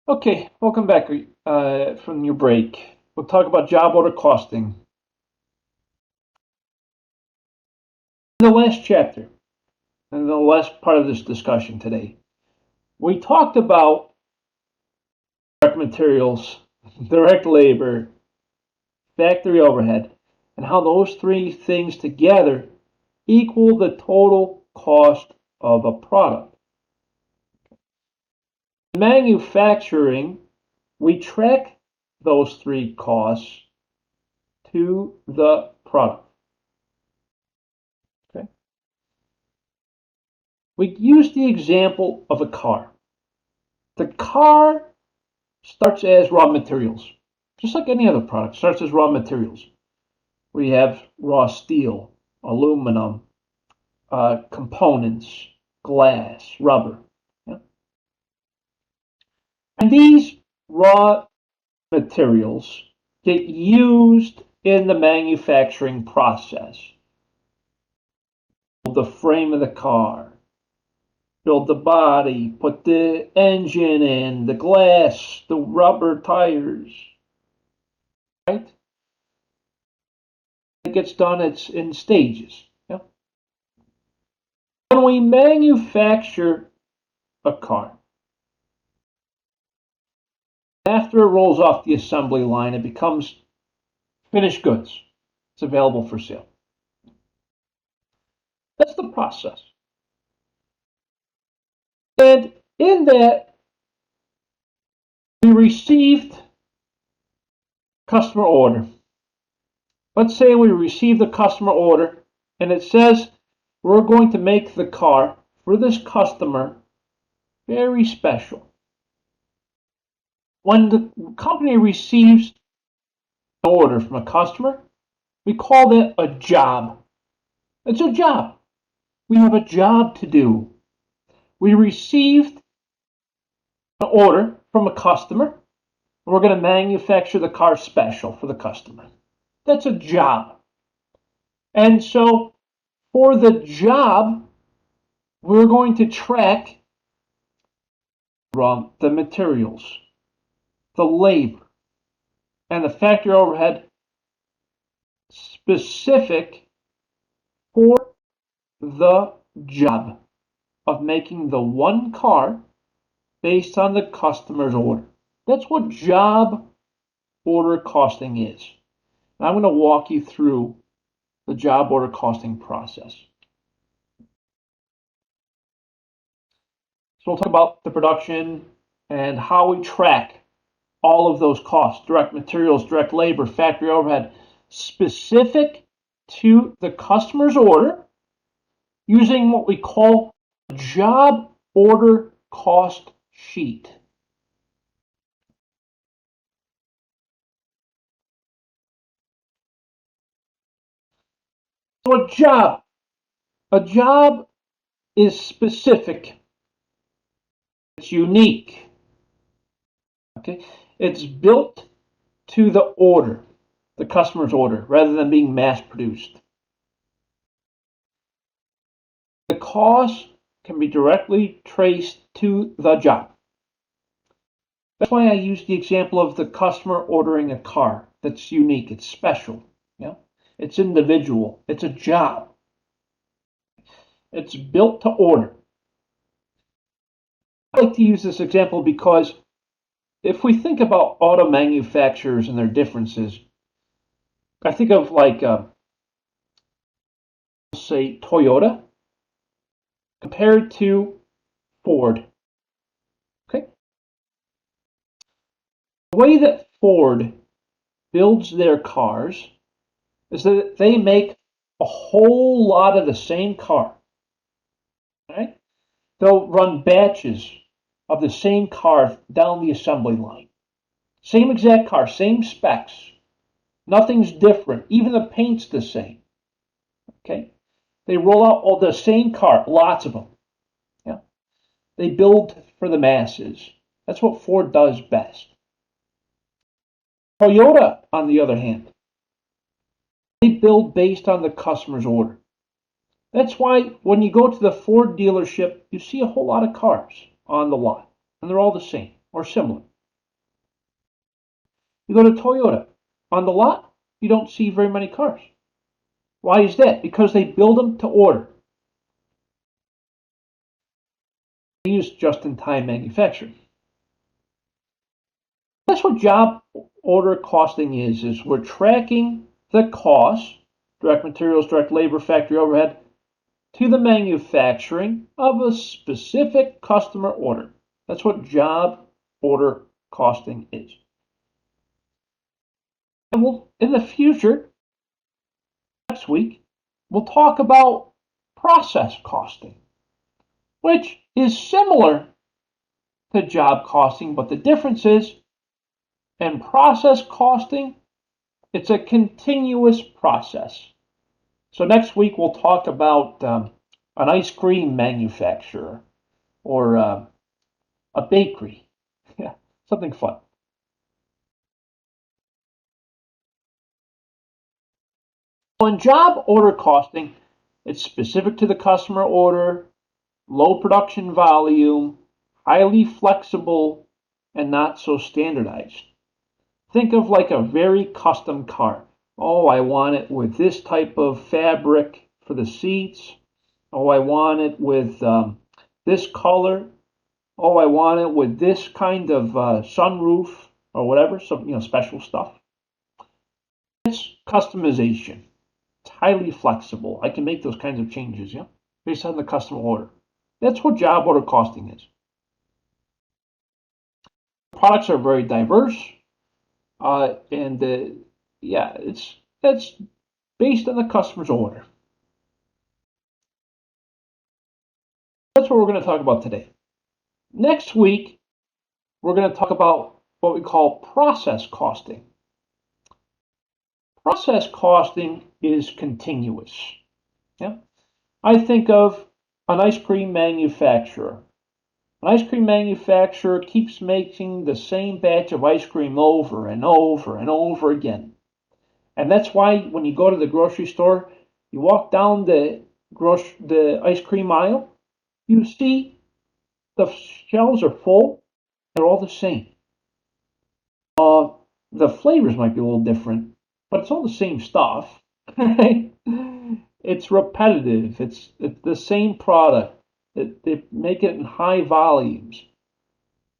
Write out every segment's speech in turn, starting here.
Okay, welcome back from your break. We'll talk about job order costing. In the last chapter, and the last part of this discussion today, we talked about direct materials, direct labor, factory overhead, and how those three things together equal the total cost of a product. In manufacturing, we track those three costs to the product. Okay? We use the example of a car. The car starts as raw materials, just like any other product, starts as raw materials. We have raw steel, aluminum, components, glass, rubber. Yeah? And these raw materials get used in the manufacturing process. The frame of the car, build the body, put the engine in, the glass, the rubber tires, right? It gets done, it's in stages. Yeah? When we manufacture a car, after it rolls off the assembly line, it becomes finished goods. It's available for sale. That's the process. And in that, we received customer order. Let's say we received the customer order and it says we're going to make the car for this customer very special. When the company receives an order from a customer, we call that a job. It's a job. We have a job to do. We received an order from a customer, and we're going to manufacture the car special for the customer. That's a job. And so for the job, we're going to track the materials, the labor, and the factory overhead specific for the job of making the one car based on the customer's order. That's what job order costing is. And I'm going to walk you through the job order costing process. So we'll talk about the production and how we track all of those costs, direct materials, direct labor, factory overhead, specific to the customer's order, using what we call a job order cost sheet. So a job is specific. It's unique. Okay, it's built to the order, the customer's order, rather than being mass produced. The cost can be directly traced to the job. That's why I use the example of the customer ordering a car. That's unique. It's special. Yeah, it's individual. It's a job. It's built to order. I like to use this example because if we think about auto manufacturers and their differences, I think of like, say, Toyota compared to Ford. Okay, the way that Ford builds their cars is that they make a whole lot of the same car. Right? They'll run batches of the same car down the assembly line. Same exact car, same specs. Nothing's different. Even the paint's the same. Okay? They roll out all the same car, lots of them. Yeah? They build for the masses. That's what Ford does best. Toyota, on the other hand, they build based on the customer's order. That's why when you go to the Ford dealership, you see a whole lot of cars on the lot, and they're all the same or similar. You go to Toyota. On the lot, you don't see very many cars. Why is that? Because they build them to order. They use just-in-time manufacturing. That's what job order costing is we're tracking the cost, direct materials, direct labor, factory overhead, to the manufacturing of a specific customer order. That's what job order costing is. And in the future, next week, we'll talk about process costing, which is similar to job costing, but the difference is in process costing, it's a continuous process. So next week we'll talk about an ice cream manufacturer or a bakery. Yeah, something fun. In job order costing, it's specific to the customer order, low production volume, highly flexible, and not so standardized. Think of like a very custom car. Oh, I want it with this type of fabric for the seats. Oh, I want it with this color. Oh, I want it with this kind of sunroof or whatever, some special stuff. It's customization. It's highly flexible. I can make those kinds of changes, based on the customer order. That's what job order costing is. Products are very diverse, and that's based on the customer's order. That's what we're going to talk about today. Next week, we're going to talk about what we call process costing. Process costing is continuous. Yeah? I think of an ice cream manufacturer. An ice cream manufacturer keeps making the same batch of ice cream over and over and over again. And that's why when you go to the grocery store, you walk down the ice cream aisle, you see the shelves are full. They're all the same. The flavors might be a little different, but it's all the same stuff, right? It's repetitive. It's the same product. They make it in high volumes.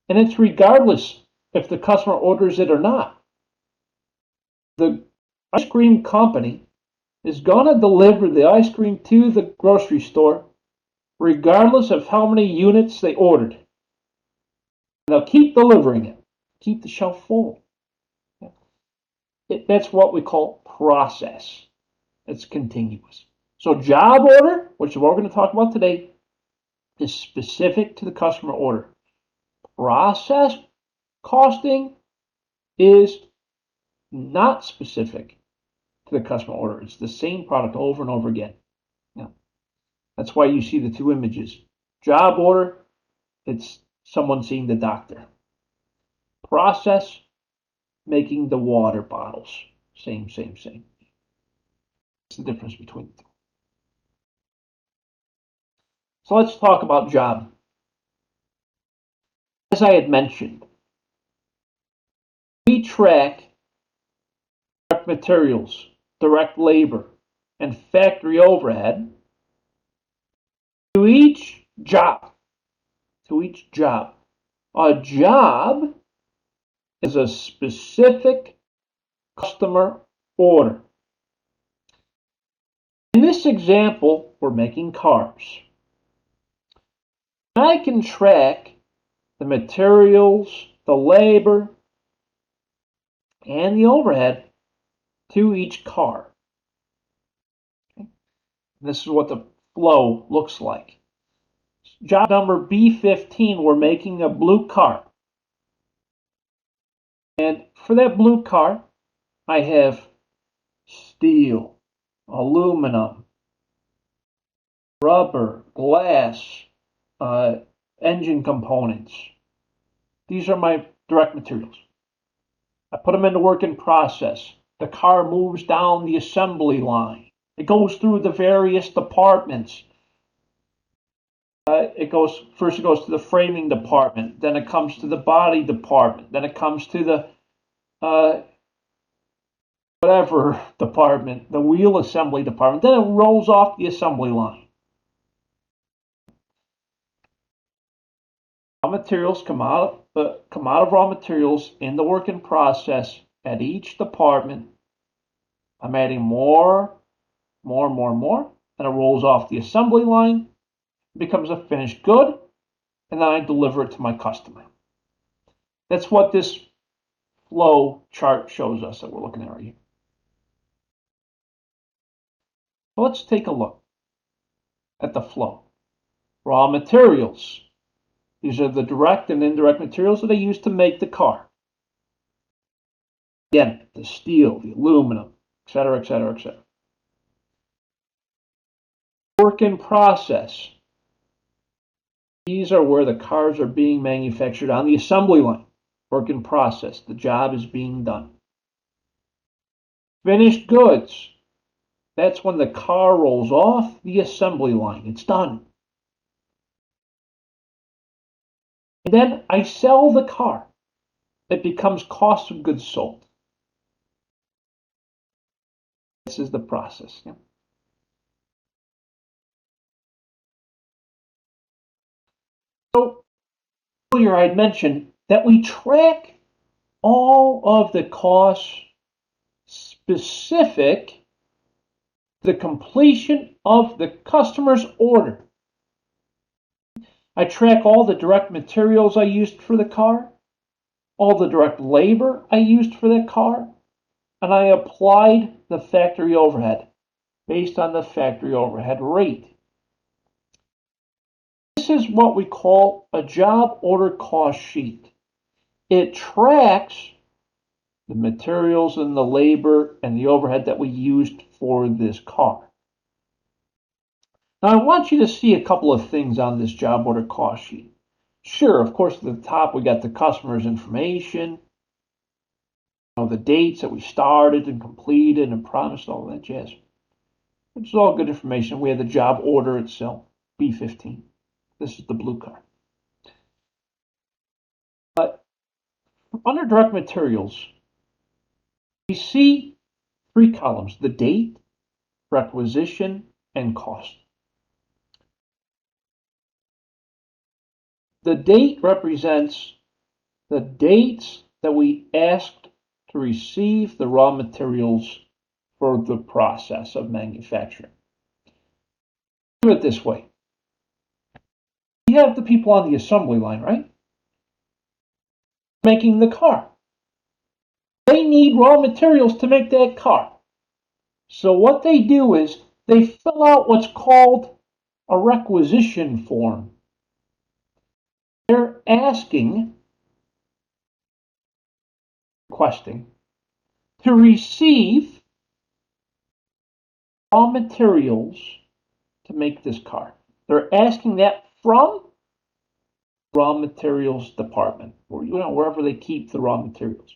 And it's regardless if the customer orders it or not. The ice cream company is going to deliver the ice cream to the grocery store regardless of how many units they ordered. And they'll keep delivering it, keep the shelf full. That's what we call process. It's continuous. So job order, which is what we're going to talk about today, is specific to the customer order. Process costing is not specific to the customer order. It's the same product over and over again. Yeah. That's why you see the two images. Job order, it's someone seeing the doctor. Process, making the water bottles. Same. What's the difference between the two? So let's talk about job. As I had mentioned, we track direct materials, direct labor, and factory overhead to each job. A job is a specific customer order. In this example, we're making cars. I can track the materials, the labor, and the overhead to each car. Okay. This is what the flow looks like. Job number B15, we're making a blue car. And for that blue car, I have steel, aluminum, rubber, glass, engine components. These are my direct materials. I put them into work in process. The car moves down the assembly line. It goes through the various departments. It goes to the framing department, then it comes to the body department, then it comes to the whatever department, the wheel assembly department, then it rolls off the assembly line. Raw materials come out of raw materials in the work in process at each department. I'm adding more, and it rolls off the assembly line, becomes a finished good, and then I deliver it to my customer. That's what this flow chart shows us that we're looking at right here. So let's take a look at the flow. Raw materials. These are the direct and indirect materials that I use to make the car. Again, the steel, the aluminum, etc., etc., etc. Work in process. These are where the cars are being manufactured on the assembly line. Work in process. The job is being done. Finished goods. That's when the car rolls off the assembly line. It's done. And then I sell the car. It becomes cost of goods sold. This is the process. Yeah. So earlier I had mentioned that we track all of the costs specific to the completion of the customer's order. I track all the direct materials I used for the car, all the direct labor I used for the car, and I applied the factory overhead based on the factory overhead rate. This is what we call a job order cost sheet. It tracks the materials and the labor and the overhead that we used for this car. Now I want you to see a couple of things on this job order cost sheet. Sure, of course, at the top we got the customer's information, the dates that we started and completed and promised, all that jazz. Which is all good information. We have the job order itself, B15. This is the blue car. But under direct materials, we see three columns: the date, requisition, and cost. The date represents the dates that we asked to receive the raw materials for the process of manufacturing. Do it this way. You have the people on the assembly line, right? Making the car. They need raw materials to make that car. So what they do is they fill out what's called a requisition form. They're requesting to receive raw materials to make this car. They're asking that from raw materials department, or wherever they keep the raw materials.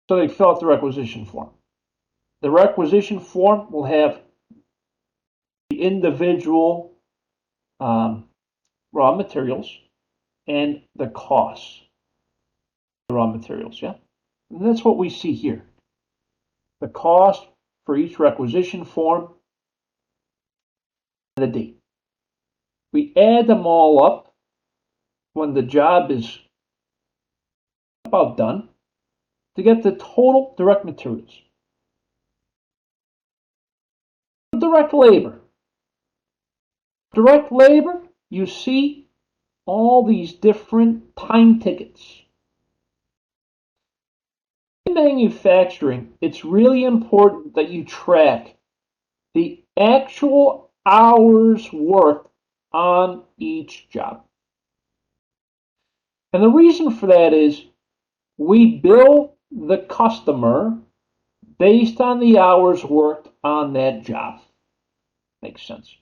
So they fill out the requisition form. The requisition form will have the individual raw materials and the costs of the raw materials, yeah? And that's what we see here. The cost for each requisition form and the date. We add them all up when the job is about done to get the total direct materials. Direct labor. Direct labor, you see all these different time tickets. In manufacturing, it's really important that you track the actual hours worked on each job. And the reason for that is we bill the customer based on the hours worked on that job. Makes sense.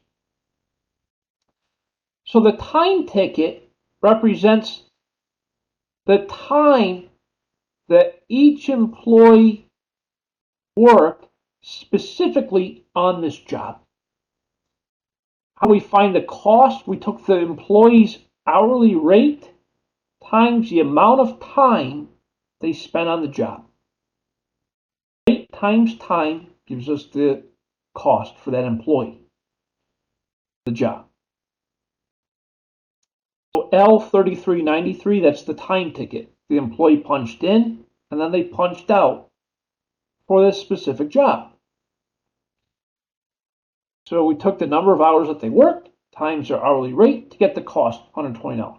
So the time ticket represents the time that each employee worked specifically on this job. How we find the cost? We took the employee's hourly rate times the amount of time they spent on the job. Rate times time gives us the cost for that employee, the job. So L3393, that's the time ticket. The employee punched in, and then they punched out for this specific job. So we took the number of hours that they worked times their hourly rate to get the cost, $120.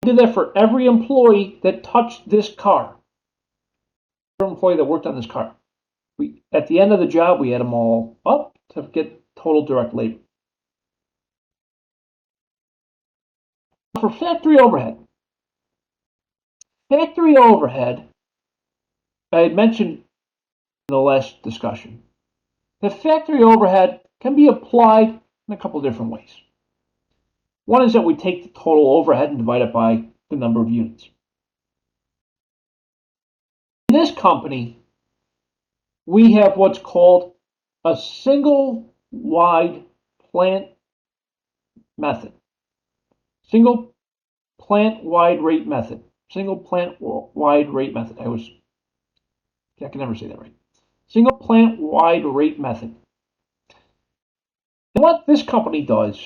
We did that for every employee that touched this car. Every employee that worked on this car. At the end of the job, we add them all up to get total direct labor. For factory overhead, I had mentioned in the last discussion, the factory overhead can be applied in a couple different ways. One is that we take the total overhead and divide it by the number of units. In this company, we have what's called a single wide plant method. Single plant wide rate method. Single plant wide rate method. I can never say that right. Single plant wide rate method. And what this company does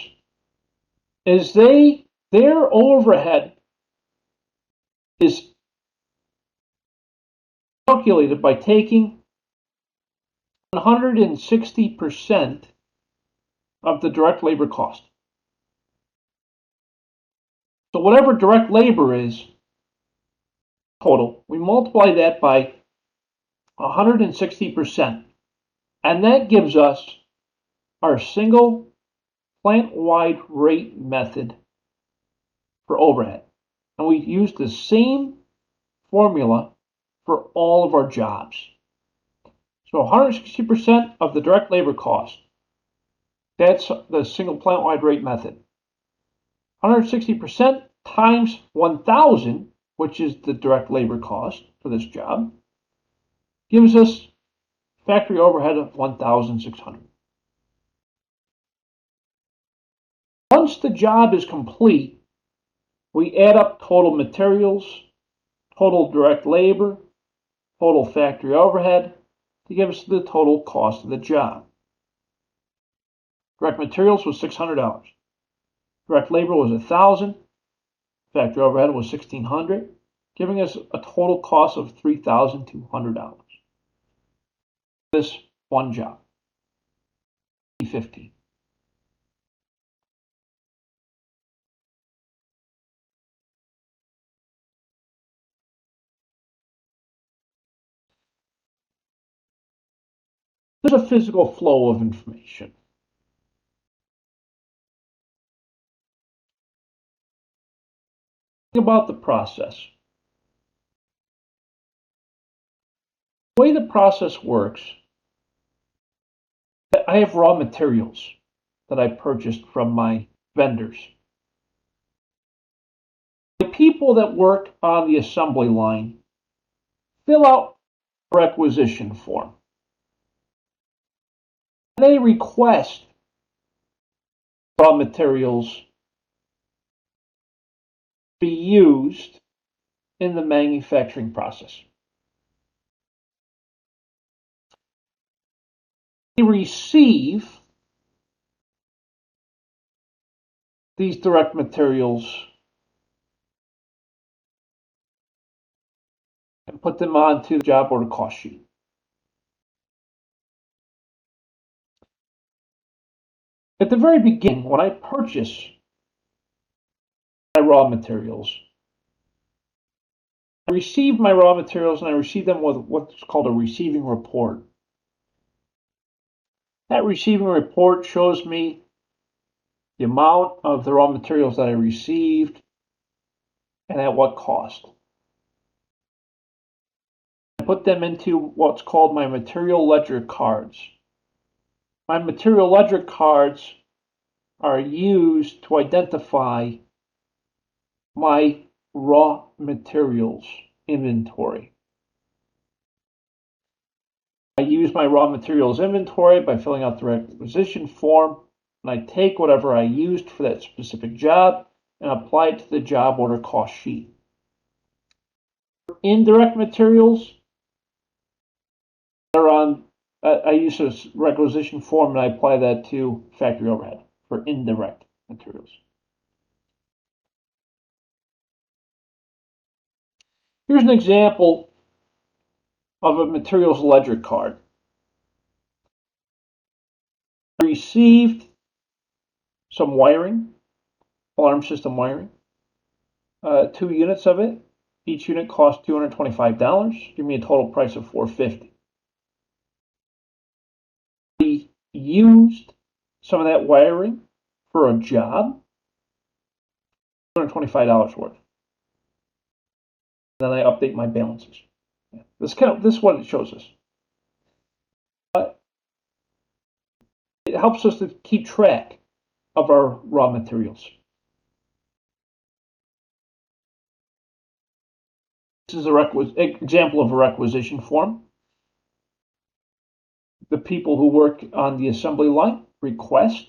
is their overhead is calculated by taking 160% of the direct labor cost. So whatever direct labor is total, we multiply that by 160%, and that gives us our single plant-wide rate method for overhead. And we use the same formula for all of our jobs. So 160% of the direct labor cost, that's the single plant-wide rate method. 160% times 1,000, which is the direct labor cost for this job, gives us factory overhead of 1,600. Once the job is complete, we add up total materials, total direct labor, total factory overhead to give us the total cost of the job. Direct materials was $600. Direct labor was $1,000. Factory overhead was $1,600, giving us a total cost of $3,200. This one job, E15. There's a physical flow of information. Think about the process. The way the process works, I have raw materials that I purchased from my vendors. The people that work on the assembly line fill out a requisition form. They request raw materials be used in the manufacturing process. They receive these direct materials and put them onto the job order cost sheet. At the very beginning, when I purchase my raw materials, I receive my raw materials and I receive them with what's called a receiving report. That receiving report shows me the amount of the raw materials that I received and at what cost. I put them into what's called my material ledger cards. My material ledger cards are used to identify my raw materials inventory. I use my raw materials inventory by filling out the requisition form, and I take whatever I used for that specific job and apply it to the job order cost sheet. indirect materials, they're on, I use this requisition form and I apply that to factory overhead for indirect materials. Here's an example of a materials ledger card. Received some wiring, alarm system wiring, 2 units of it. Each unit cost $225. Give me a total price of $450. We used some of that wiring for a job, $225 worth. Then I update my balances. This is what it shows us. It helps us to keep track of our raw materials. This is an example of a requisition form. The people who work on the assembly line request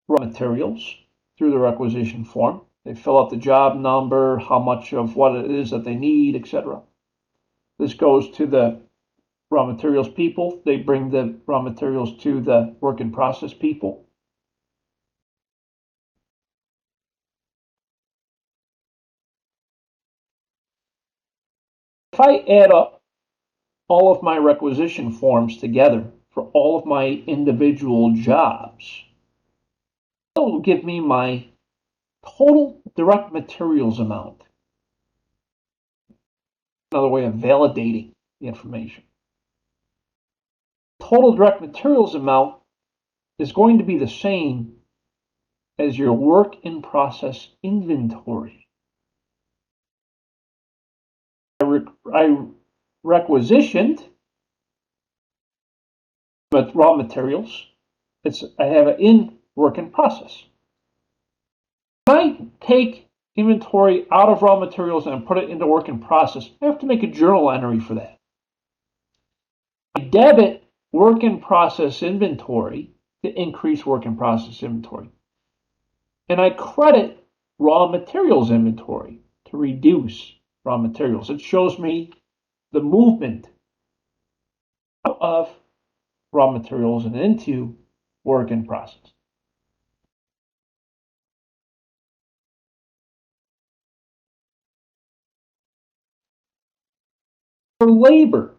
raw materials through the requisition form. They fill out the job number, how much of what it is that they need, etc. This goes to the raw materials people. They bring the raw materials to the work in process people. If I add up all of my requisition forms together for all of my individual jobs, it will give me my total direct materials amount. Another way of validating the information. Total direct materials amount is going to be the same as your work in process inventory. I requisitioned but raw materials. I have it in work in process. When I take inventory out of raw materials and put it into work in process, I have to make a journal entry for that. I debit work in process inventory to increase work in process inventory. And I credit raw materials inventory to reduce raw materials. It shows me the movement of raw materials and into work in process. For labor,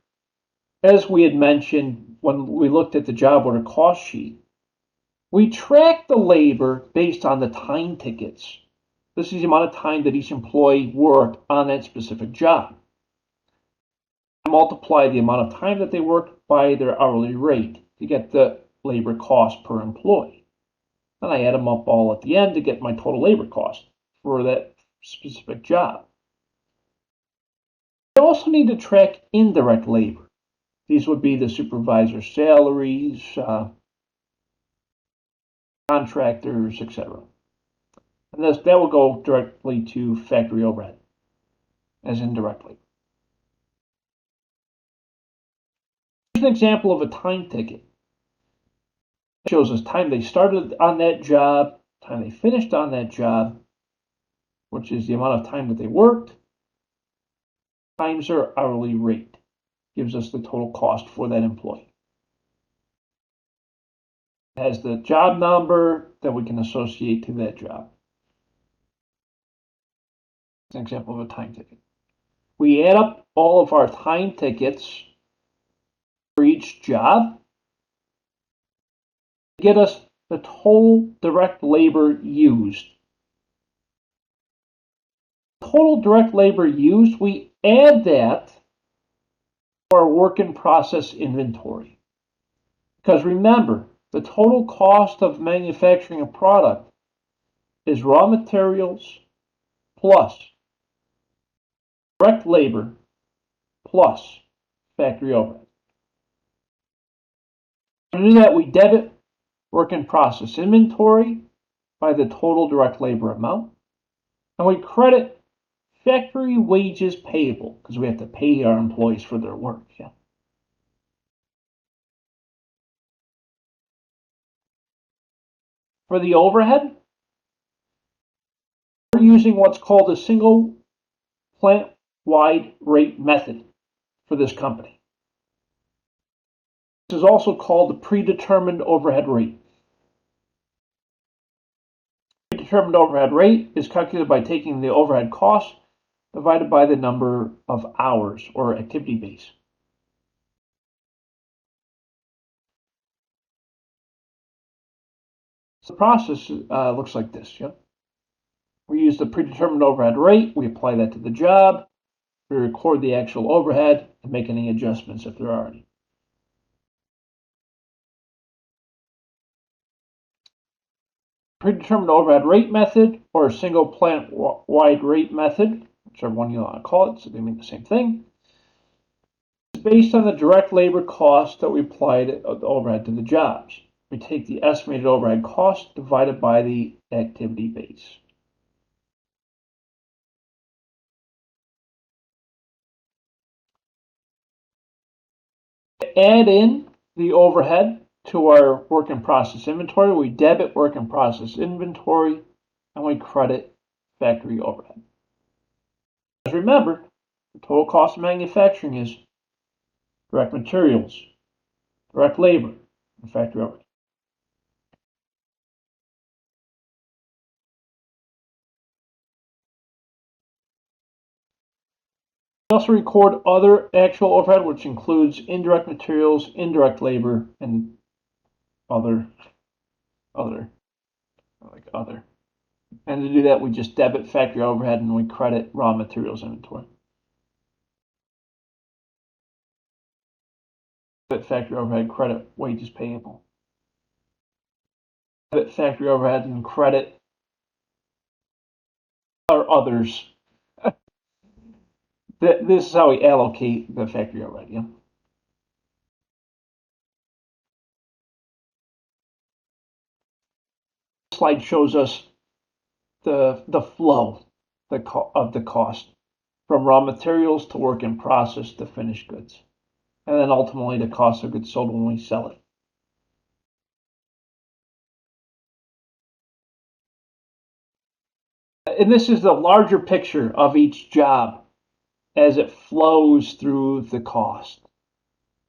as we had mentioned when we looked at the job order cost sheet, we track the labor based on the time tickets. This is the amount of time that each employee worked on that specific job. I multiply the amount of time that they worked by their hourly rate to get the labor cost per employee. Then I add them up all at the end to get my total labor cost for that specific job. I also need to track indirect labor. These would be the supervisor's salaries, contractors, etc. And that will go directly to factory overhead as indirect labor. Here's an example of a time ticket. It shows us time they started on that job, time they finished on that job, which is the amount of time that they worked, times their hourly rate. Gives us the total cost for that employee. It has the job number that we can associate to that job. It's an example of a time ticket. We add up all of our time tickets for each job to get us the total direct labor used. Total direct labor used, we add that to our work in process inventory. Because remember, the total cost of manufacturing a product is raw materials plus direct labor plus factory overhead. To do that, we debit work in process inventory by the total direct labor amount, and we credit factory wages payable because we have to pay our employees for their work. Yeah. For the overhead, we're using what's called a single plant wide rate method for this company. This is also called the predetermined overhead rate. Predetermined overhead rate is calculated by taking the overhead cost divided by the number of hours or activity base. So the process looks like this. Yep. We use the predetermined overhead rate, we apply that to the job, we record the actual overhead and make any adjustments if there are any. Predetermined overhead rate method or a single plant wide rate method, whichever one you want to call it, so they mean the same thing, is based on the direct labor cost that we applied the overhead to the jobs. We take the estimated overhead cost divided by the activity base. Add in the overhead to our work in process inventory. We debit work in process inventory and we credit factory overhead. As remember, the total cost of manufacturing is direct materials, direct labor, and factory overhead. We also record other actual overhead, which includes indirect materials, indirect labor, and other. And to do that, we just debit factory overhead and we credit raw materials inventory. Debit factory overhead, credit wages payable. Debit factory overhead and credit or others. This is how we allocate the factory overhead. Yeah. This slide shows us the flow of the cost from raw materials to work in process to finished goods, and then ultimately the cost of goods sold when we sell it. And this is the larger picture of each job as it flows through the cost.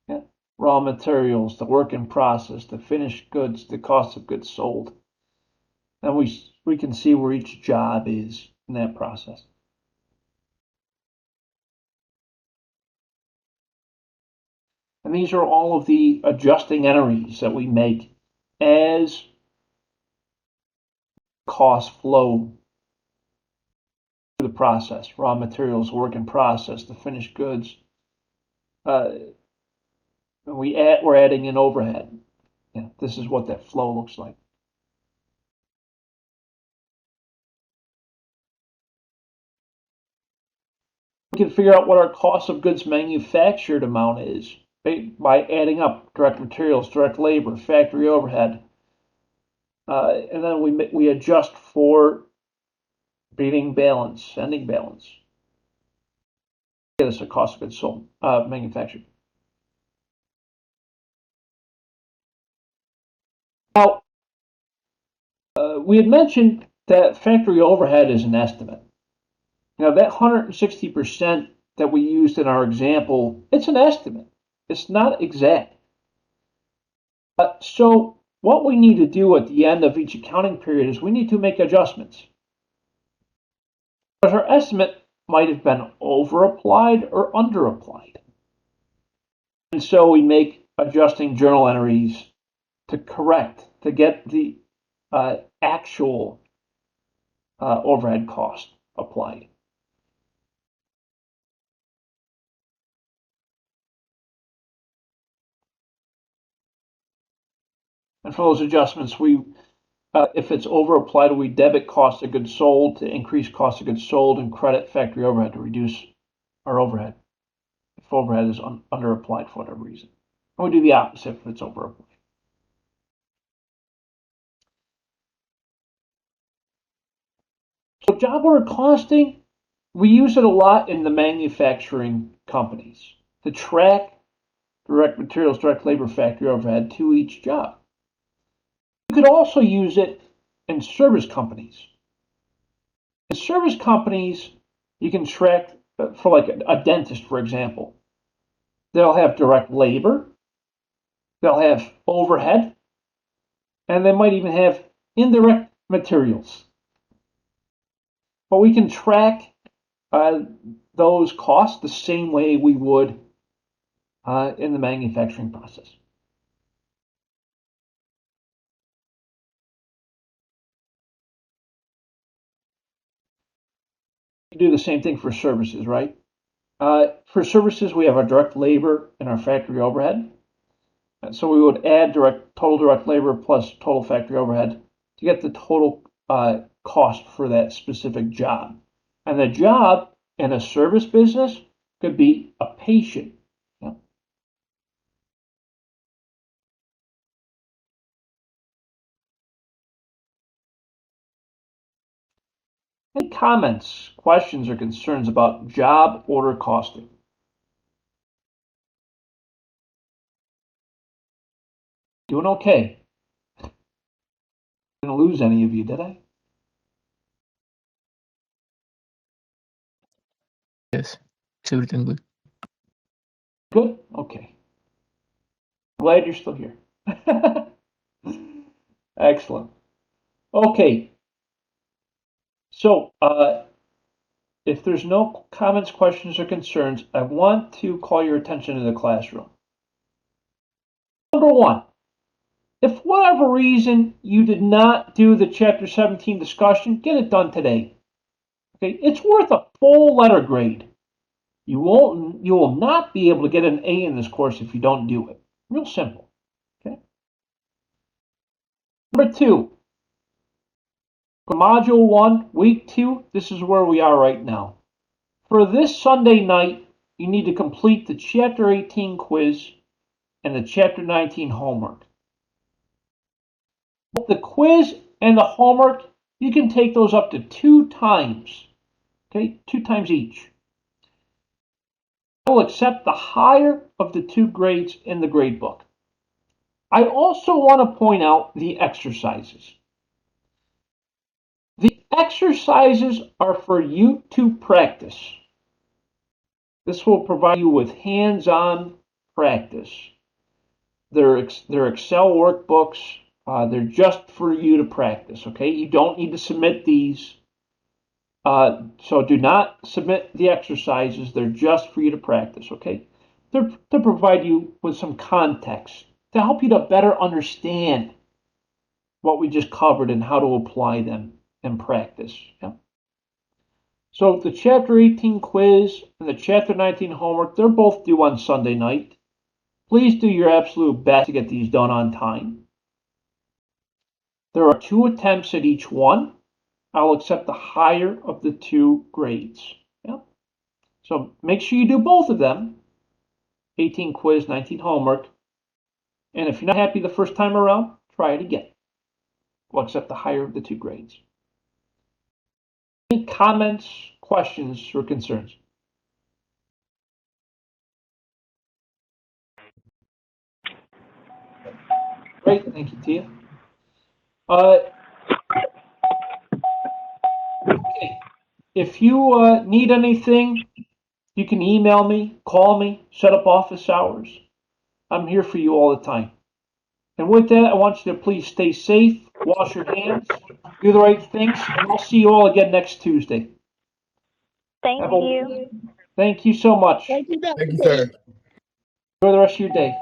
Yeah. Raw materials, the work in process, the finished goods, the cost of goods sold. And we can see where each job is in that process. And these are all of the adjusting entries that we make as costs flow through the process. Raw materials, work in process, the finished goods. We're adding in overhead. Yeah, this is what that flow looks like. We can figure out what our cost of goods manufactured amount is by adding up direct materials, direct labor, factory overhead. And then we adjust for beginning balance, ending balance. Get us a cost of goods sold, manufactured. Now, we had mentioned that factory overhead is an estimate. Now, that 160% that we used in our example, it's an estimate. It's not exact. So what we need to do at the end of each accounting period is we need to make adjustments. Because our estimate might have been over-applied or under-applied. And so we make adjusting journal entries to correct, to get the actual overhead cost applied. And for those adjustments, if it's over-applied, we debit cost of goods sold to increase cost of goods sold and credit factory overhead to reduce our overhead. If overhead is under-applied for whatever reason. And we do the opposite if it's over-applied. So job order costing, we use it a lot in the manufacturing companies to track direct materials, direct labor, factory overhead to each job. You could also use it in service companies. In service companies, you can track for like a dentist, for example, they'll have direct labor, they'll have overhead, and they might even have indirect materials. But we can track those costs the same way we would in the manufacturing process. We do the same thing for services, right? For services, we have our direct labor and our factory overhead. And so we would add total direct labor plus total factory overhead to get the total cost for that specific job. And the job in a service business could be a patient. Yeah. Any comments, questions, or concerns about job order costing? Doing okay. Didn't lose any of you, did I? Yes, it's everything good. Good? Okay. Glad you're still here. Excellent. Okay. So, if there's no comments, questions, or concerns, I want to call your attention to the classroom. Number one, if for whatever reason you did not do the Chapter 17 discussion, get it done today. Okay, it's worth a full letter grade. You will not be able to get an A in this course if you don't do it. Real simple. Okay. Number two, for Module 1, Week 2, this is where we are right now. For this Sunday night, you need to complete the Chapter 18 quiz and the Chapter 19 homework. Both the quiz and the homework, you can take those up to 2 times. Okay, 2 times each. I will accept the higher of the 2 grades in the grade book. I also want to point out the exercises. The exercises are for you to practice. This will provide you with hands-on practice. They're Excel workbooks. They're just for you to practice, okay? You don't need to submit these. So do not submit the exercises. They're just for you to practice, okay? They're to provide you with some context, to help you to better understand what we just covered and how to apply them in practice. Yeah? So the Chapter 18 quiz and the Chapter 19 homework, they're both due on Sunday night. Please do your absolute best to get these done on time. There are 2 attempts at each one. I'll accept the higher of the 2 grades. Yeah? So make sure you do both of them, 18 quiz, 19 homework. And if you're not happy the first time around, try it again. We'll accept the higher of the 2 grades. Any comments, questions, or concerns? Great, thank you, Tia. Okay. If you need anything, you can email me, call me, set up office hours. I'm here for you all the time. And with that, I want you to please stay safe, wash your hands, do the right things, and I'll see you all again next Tuesday. Thank you. Thank you so much. Thank you, Thank you, sir. Enjoy the rest of your day.